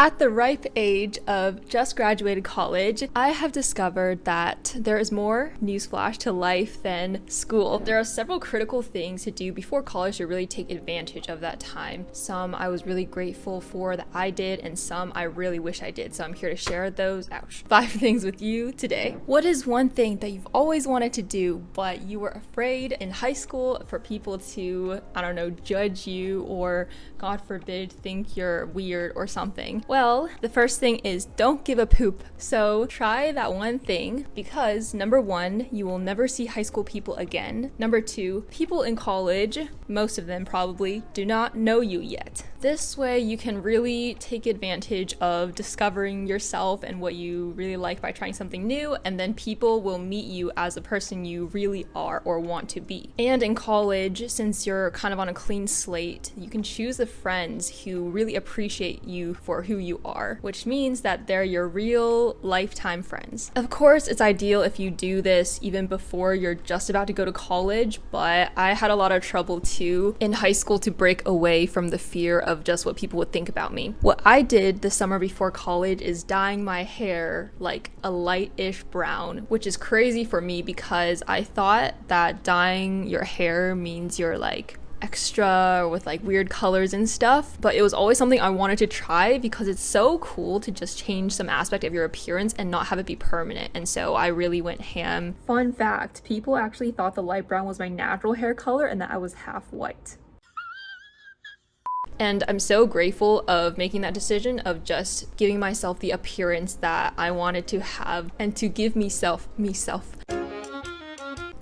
At the ripe age of just graduated college, I have discovered that there is more, newsflash, to life than school. There are several critical things to do before college to really take advantage of that time. Some I was really grateful for that I did, and some I really wish I did. So I'm here to share those 5 things with you today. What is one thing that you've always wanted to do, but you were afraid in high school for people to, judge you or, God forbid, think you're weird or something? Well, the first thing is don't give a poop. So try that one thing because number 1, you will never see high school people again. Number 2, people in college, most of them probably, do not know you yet. This way you can really take advantage of discovering yourself and what you really like by trying something new, and then people will meet you as a person you really are or want to be. And in college, since you're kind of on a clean slate, you can choose the friends who really appreciate you for who you are, which means that they're your real lifetime friends. Of course, it's ideal if you do this even before you're just about to go to college, but I had a lot of trouble too in high school to break away from the fear of just what people would think about me. What I did the summer before college is dyeing my hair like a light-ish brown, which is crazy for me because I thought that dyeing your hair means you're like extra with like weird colors and stuff, but it was always something I wanted to try because it's so cool to just change some aspect of your appearance and not have it be permanent. And so I really went ham. Fun fact, people actually thought the light brown was my natural hair color and that I was half white. And I'm so grateful of making that decision of just giving myself the appearance that I wanted to have and to give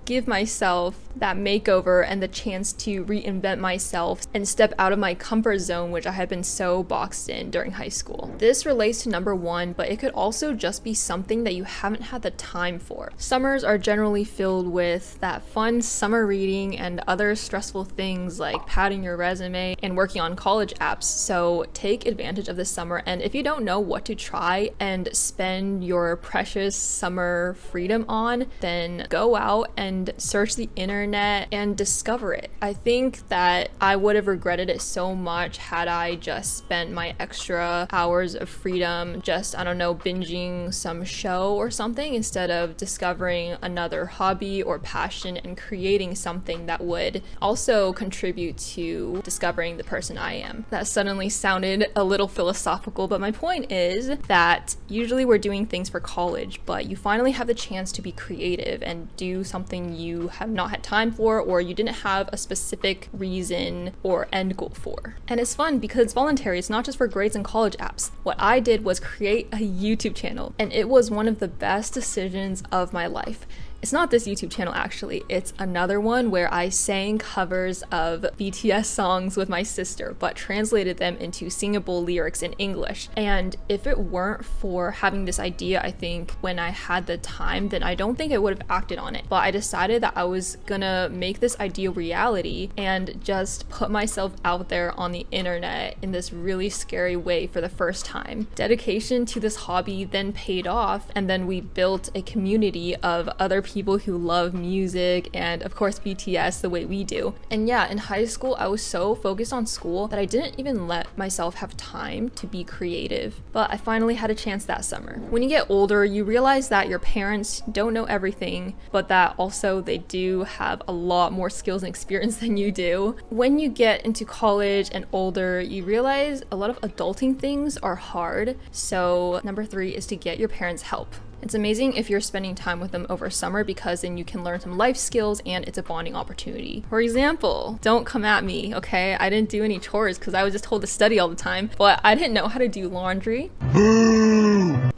give myself that makeover and the chance to reinvent myself and step out of my comfort zone, which I had been so boxed in during high school. This relates to number 1, but it could also just be something that you haven't had the time for. Summers are generally filled with that fun summer reading and other stressful things like padding your resume and working on college apps. So take advantage of the summer, and if you don't know what to try and spend your precious summer freedom on, then go out and search the internet and discover it. I think that I would have regretted it so much had I just spent my extra hours of freedom just, binging some show or something instead of discovering another hobby or passion and creating something that would also contribute to discovering the person I am. That suddenly sounded a little philosophical, but my point is that usually we're doing things for college, but you finally have the chance to be creative and do something you have not had time for, or you didn't have a specific reason or end goal for. And it's fun because it's voluntary. It's not just for grades and college apps. What I did was create a YouTube channel, and it was one of the best decisions of my life. It's not this YouTube channel actually, it's another one where I sang covers of BTS songs with my sister, but translated them into singable lyrics in English. And if it weren't for having this idea, I think when I had the time, then I don't think I would have acted on it. But I decided that I was gonna make this idea reality and just put myself out there on the internet in this really scary way for the first time. Dedication to this hobby then paid off, and then we built a community of other people who love music and of course BTS the way we do. And yeah, in high school I was so focused on school that I didn't even let myself have time to be creative, but I finally had a chance that summer. When you get older, you realize that your parents don't know everything, but that also they do have a lot more skills and experience than you do. When you get into college and older, you realize a lot of adulting things are hard. So number 3 is to get your parents' help. It's amazing if you're spending time with them over summer because then you can learn some life skills and it's a bonding opportunity. For example, don't come at me, okay? I didn't do any chores because I was just told to study all the time, but I didn't know how to do laundry.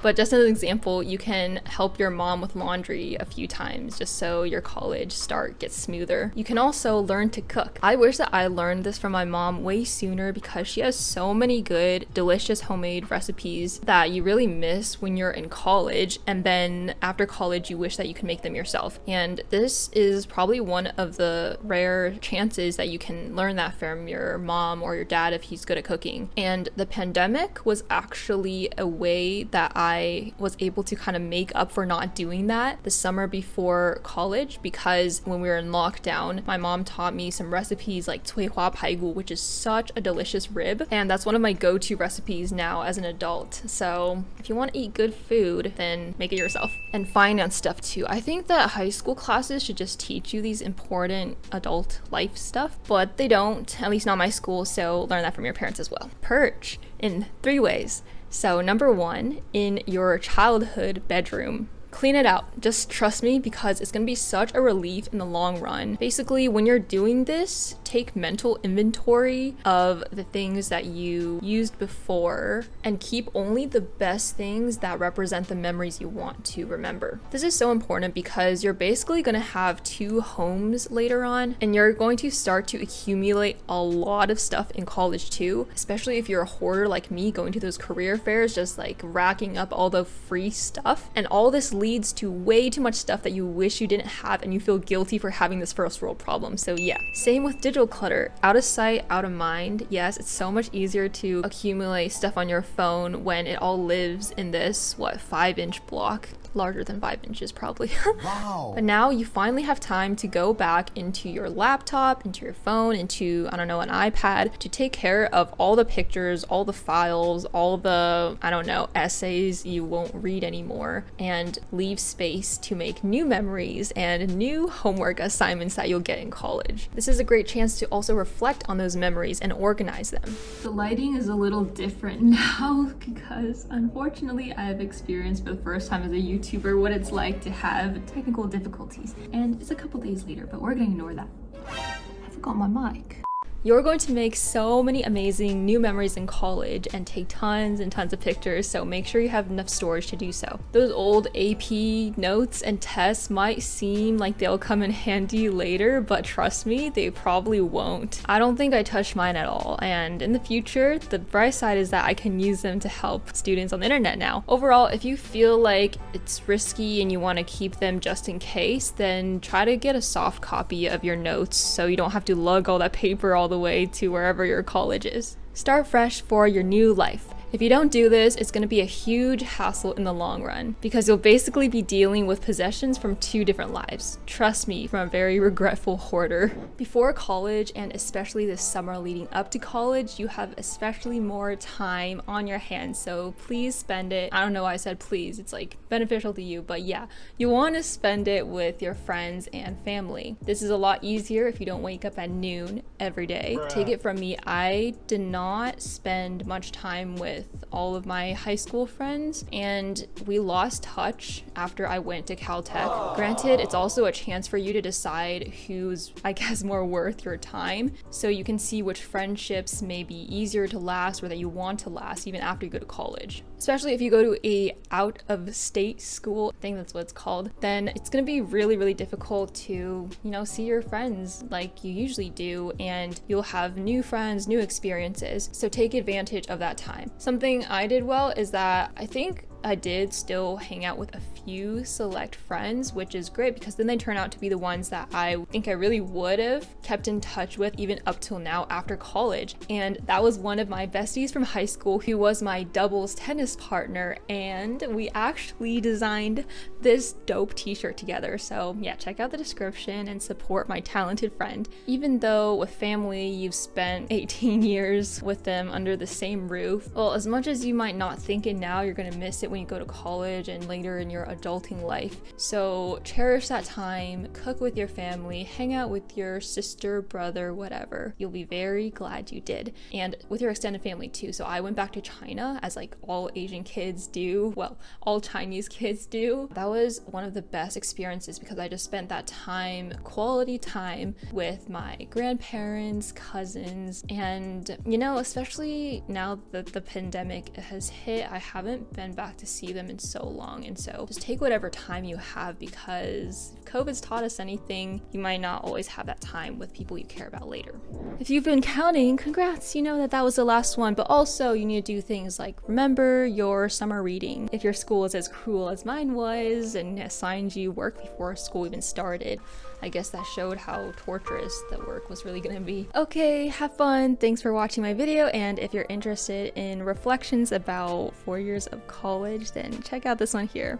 But just as an example, you can help your mom with laundry a few times just so your college start gets smoother. You can also learn to cook. I wish that I learned this from my mom way sooner because she has so many good, delicious homemade recipes that you really miss when you're in college. And then after college, you wish that you could make them yourself. And this is probably one of the rare chances that you can learn that from your mom or your dad if he's good at cooking. And the pandemic was actually a way that I I was able to kind of make up for not doing that the summer before college, because when we were in lockdown, my mom taught me some recipes like 翠花排骨, which is such a delicious rib, and that's one of my go-to recipes now as an adult. So if you want to eat good food, then make it yourself. And finance stuff too. I think that high school classes should just teach you these important adult life stuff, but they don't, at least not my school, so learn that from your parents as well. Purge in 3 ways. So number 1, in your childhood bedroom, clean it out. Just trust me, because it's going to be such a relief in the long run. Basically, when you're doing this, take mental inventory of the things that you used before and keep only the best things that represent the memories you want to remember. This is so important because you're basically going to have 2 homes later on, and you're going to start to accumulate a lot of stuff in college too, especially if you're a hoarder like me, going to those career fairs, just like racking up all the free stuff. And all this leads to way too much stuff that you wish you didn't have, and you feel guilty for having this first world problem. So yeah, same with digital clutter. Out of sight, out of mind. Yes, it's so much easier to accumulate stuff on your phone when it all lives in this 5-inch block. Larger than 5 inches probably. Wow. But now you finally have time to go back into your laptop, into your phone, into, I don't know, an iPad, to take care of all the pictures, all the files, all the, I don't know, essays you won't read anymore, and leave space to make new memories and new homework assignments that you'll get in college. This is a great chance to also reflect on those memories and organize them. The lighting is a little different now because unfortunately I've experienced for the first time as a YouTuber what it's like to have technical difficulties, and it's a couple days later, but we're gonna ignore that. I forgot my mic. You're going to make so many amazing new memories in college and take tons and tons of pictures, so make sure you have enough storage to do so. Those old AP notes and tests might seem like they'll come in handy later, but trust me, they probably won't. I don't think I touched mine at all, and in the future, the bright side is that I can use them to help students on the internet now. Overall, if you feel like it's risky and you want to keep them just in case, then try to get a soft copy of your notes so you don't have to lug all that paper all the way to wherever your college is. Start fresh for your new life. If you don't do this, it's going to be a huge hassle in the long run, because you'll basically be dealing with possessions from 2 different lives. Trust me, from a very regretful hoarder. Before college, and especially this summer leading up to college, you have especially more time on your hands, so please spend it. I don't know why I said please, it's like beneficial to you, but yeah, you want to spend it with your friends and family. This is a lot easier if you don't wake up at noon every day. Take it from me, I did not spend much time with all of my high school friends, and we lost touch after I went to Caltech. Granted, it's also a chance for you to decide who's, I guess, more worth your time, so you can see which friendships may be easier to last or that you want to last even after you go to college. Especially if you go to a out-of-state school, I think that's what it's called, then it's gonna be really, really difficult to, see your friends like you usually do, and you'll have new friends, new experiences, so take advantage of that time. Something I did well is that I think I did still hang out with a few select friends, which is great because then they turn out to be the ones that I think I really would have kept in touch with even up till now after college. And that was one of my besties from high school who was my doubles tennis partner, and we actually designed this dope t-shirt together. So yeah, check out the description and support my talented friend. Even though with family you've spent 18 years with them under the same roof, well, as much as you might not think it now, you're gonna miss it when you go to college and later in your adulting life. So cherish that time, cook with your family, hang out with your sister, brother, whatever. You'll be very glad you did. And with your extended family too. So I went back to China, as like all Asian kids do, well, all Chinese kids do. That was one of the best experiences because I just spent that time, quality time, with my grandparents, cousins, and especially now that the pandemic has hit, I haven't been back to see them in so long. And so just take whatever time you have, because if COVID's taught us anything, you might not always have that time with people you care about later. If you've been counting, congrats, you know that was the last one, but also you need to do things like remember your summer reading. If your school is as cruel as mine was and assigned you work before school even started, I guess that showed how torturous the work was really gonna be. Okay, have fun. Thanks for watching my video, and if you're interested in reflections about 4 years of college, then check out this one here.